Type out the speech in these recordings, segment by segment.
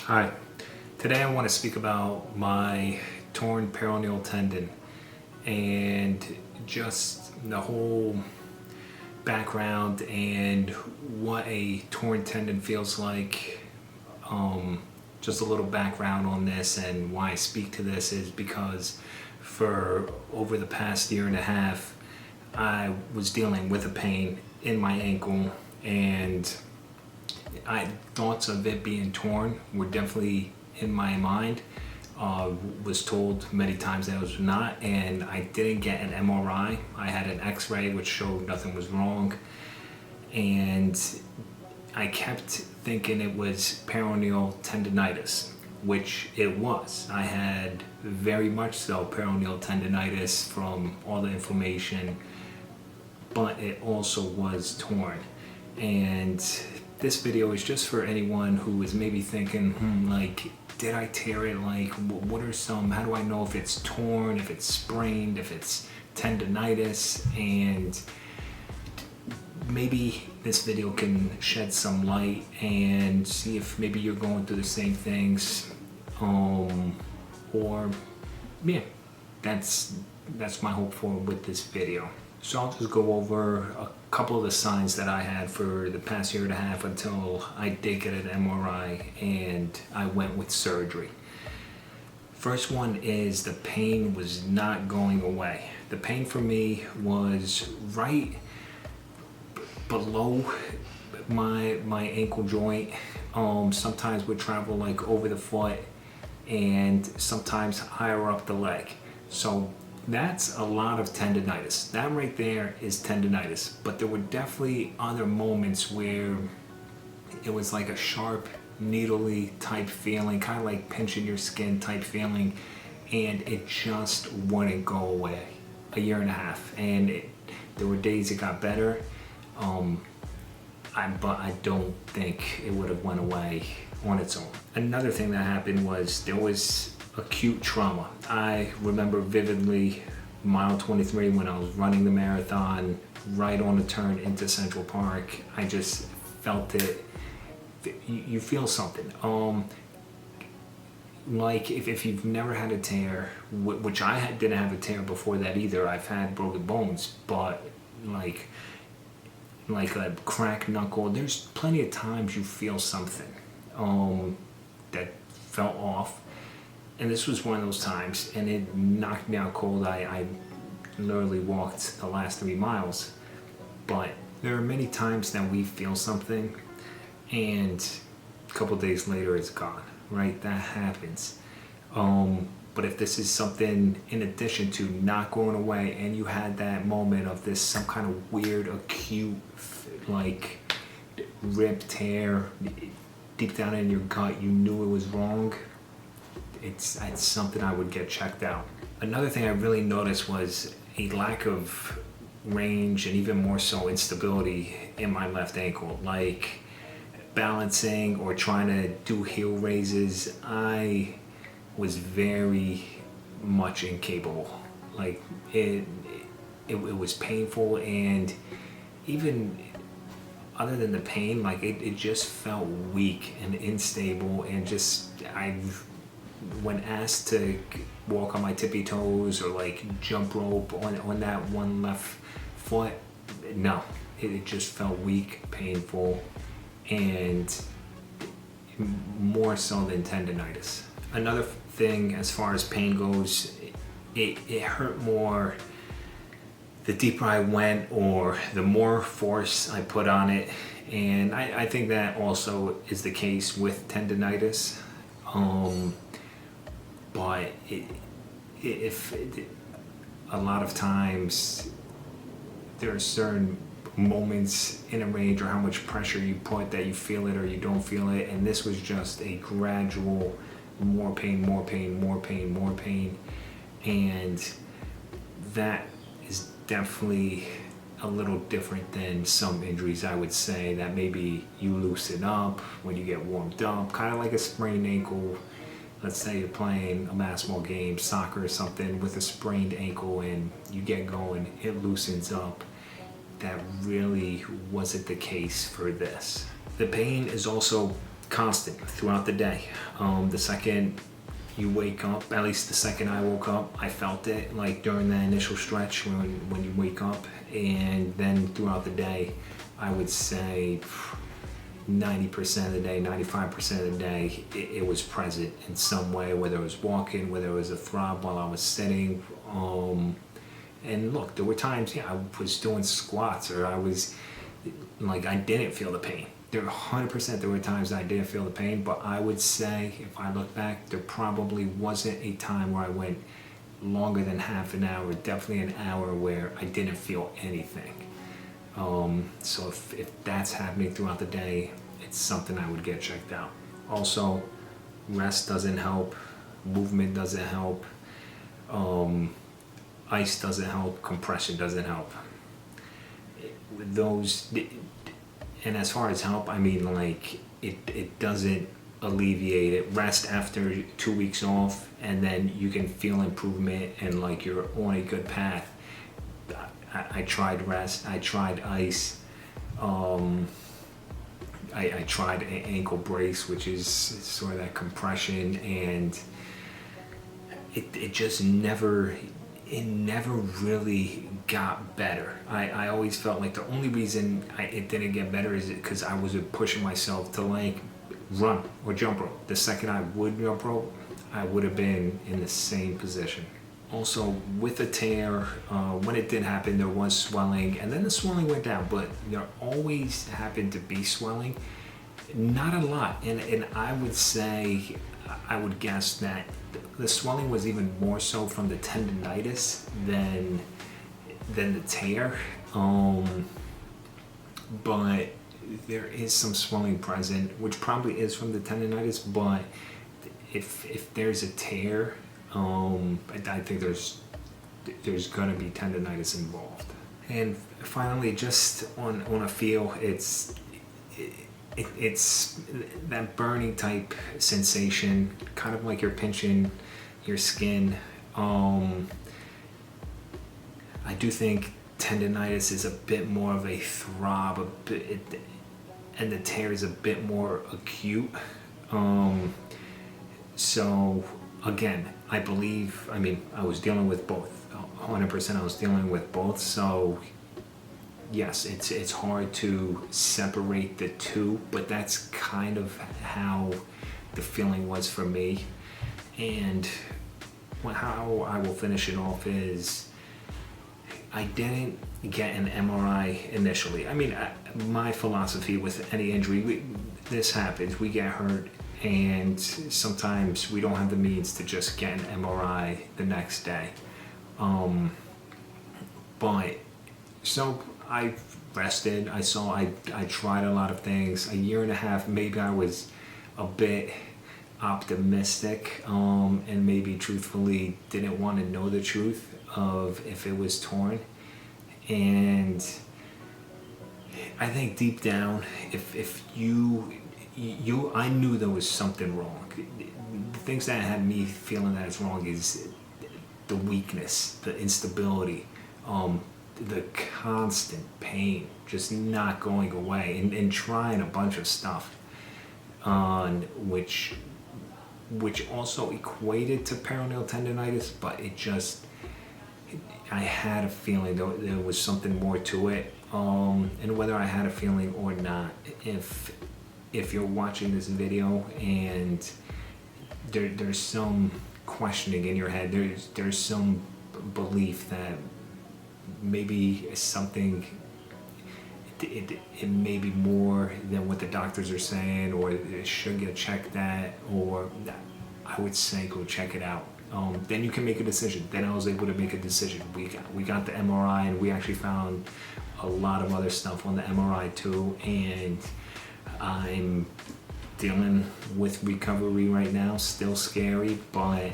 Hi, today I want to speak about my torn peroneal tendon and just the whole background and what a torn tendon feels like. Just a little background on this, and why I speak to this is because for over the past year and a half I was dealing with a pain in my ankle, and thoughts of it being torn were definitely in my mind. Was told many times that it was not, and I didn't get an MRI. I had an X-ray which showed nothing was wrong, and I kept thinking it was peroneal tendonitis, which it was. I had very much so peroneal tendonitis from all the inflammation, but it also was torn. And this video is just for anyone who is maybe thinking, like, did I tear it? Like, what are some, how do I know if it's torn, if it's sprained, if it's tendonitis? And maybe this video can shed some light and see if maybe you're going through the same things. Or yeah, that's my hope for with this video. So I'll just go over a couple of the signs that I had for the past year and a half until I did get an MRI and I went with surgery. First one is the pain was not going away. The pain for me was right below my ankle joint. Sometimes would travel like over the foot, and sometimes higher up the leg. So that's a lot of tendonitis. That right there is tendonitis. But there were definitely other moments where it was like a sharp, needly type feeling, kind of like pinching your skin type feeling, and it just wouldn't go away. A year and a half, and there were days it got better, but I don't think it would have went away on its own. Another thing that happened was there was acute trauma. I remember vividly mile 23 when I was running the marathon, right on the turn into Central Park. I just felt it. You feel something. Like if you've never had a tear, which I didn't have a tear before that either. I've had broken bones, but like a cracked knuckle, there's plenty of times you feel something that fell off. And this was one of those times, and it knocked me out cold. I literally walked the last 3 miles. But there are many times that we feel something, and a couple days later it's gone, right? That happens. But if this is something in addition to not going away, and you had that moment of this, some kind of weird, acute, like rib tear, deep down in your gut, you knew it was wrong, it's something I would get checked out. Another thing I really noticed was a lack of range, and even more so instability in my left ankle. Like balancing or trying to do heel raises, I was very much incapable. Like it was painful, and even other than the pain, like it just felt weak and unstable, and just when asked to walk on my tippy toes or like jump rope on that one left foot, no, it just felt weak, painful, and more so than tendonitis. Another thing as far as pain goes, it hurt more the deeper I went or the more force I put on it, and I think that also is the case with tendonitis. But a lot of times there are certain moments in a range, or how much pressure you put, that you feel it or you don't feel it, and this was just a gradual more pain, more pain, more pain, more pain, and that is definitely a little different than some injuries, I would say, that maybe you loosen up when you get warmed up, kind of like a sprained ankle. Let's say you're playing a basketball game, soccer or something, with a sprained ankle, and you get going, it loosens up. That really wasn't the case for this. The pain is also constant throughout the day. The second you wake up, at least the second I woke up, I felt it, like during that initial stretch when you wake up, and then throughout the day, I would say 90% of the day, 95% of the day, it was present in some way, whether it was walking, whether it was a throb while I was sitting. And look, there were times, I was doing squats, or I was like, I didn't feel the pain. There were 100% there were times I didn't feel the pain, but I would say, if I look back, there probably wasn't a time where I went longer than half an hour, definitely an hour, where I didn't feel anything. So if that's happening throughout the day, it's something I would get checked out. Also, rest doesn't help, movement doesn't help, ice doesn't help, compression doesn't help. And as far as help, I mean, like, it doesn't alleviate it. Rest after 2 weeks off, and then you can feel improvement, and like you're on a good path. I tried rest, I tried ice, I tried an ankle brace, which is sort of that compression, and it just never really got better. I always felt like the only reason it didn't get better is because I wasn't pushing myself to like run or jump rope. The second I would jump rope, I would have been in the same position. Also, with a tear, when it did happen, there was swelling, and then the swelling went down, but there always happened to be swelling. Not a lot, and I would say, I would guess that the swelling was even more so from the tendonitis than the tear. But there is some swelling present, which probably is from the tendonitis, but if there's a tear, I think there's gonna be tendonitis involved. And finally, just on a feel, it's that burning type sensation, kind of like you're pinching your skin. I do think tendonitis is a bit more of a throb, and the tear is a bit more acute. So again, I was dealing with both. 100% I was dealing with both. So yes, it's hard to separate the two, but that's kind of how the feeling was for me. And how I will finish it off is, I didn't get an MRI initially. I mean, my philosophy with any injury, this happens, we get hurt, and sometimes we don't have the means to just get an MRI the next day. But so I rested. I tried a lot of things. A year and a half, maybe I was a bit optimistic, and maybe truthfully didn't want to know the truth of if it was torn. And I think deep down, if I knew there was something wrong. The things that had me feeling that it's wrong is the weakness, the instability, the constant pain, just not going away, and trying a bunch of stuff, which also equated to peroneal tendonitis, but I had a feeling there was something more to it, and whether I had a feeling or not, if you're watching this video and there's some questioning in your head, there's some belief that maybe something, it may be more than what the doctors are saying, or it should get checked at, or I would say go check it out. Then you can make a decision. Then I was able to make a decision. We got the MRI, and we actually found a lot of other stuff on the MRI too, and I'm dealing with recovery right now. Still scary, but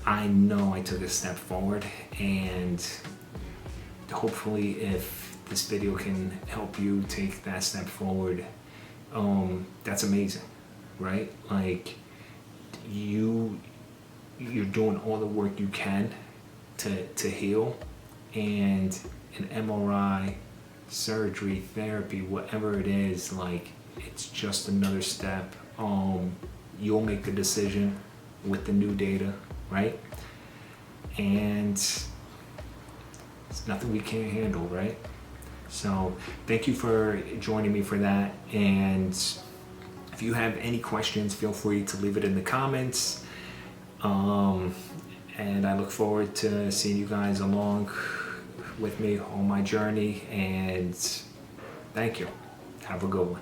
I know I took a step forward, and hopefully if this video can help you take that step forward, that's amazing, right? Like, you're doing all the work you can to heal, and an MRI, surgery, therapy, whatever it is, like, it's just another step. You'll make the decision with the new data, right? And it's nothing we can't handle, right? So thank you for joining me for that. And if you have any questions, feel free to leave it in the comments. And I look forward to seeing you guys along with me on my journey. And thank you. Have a good one.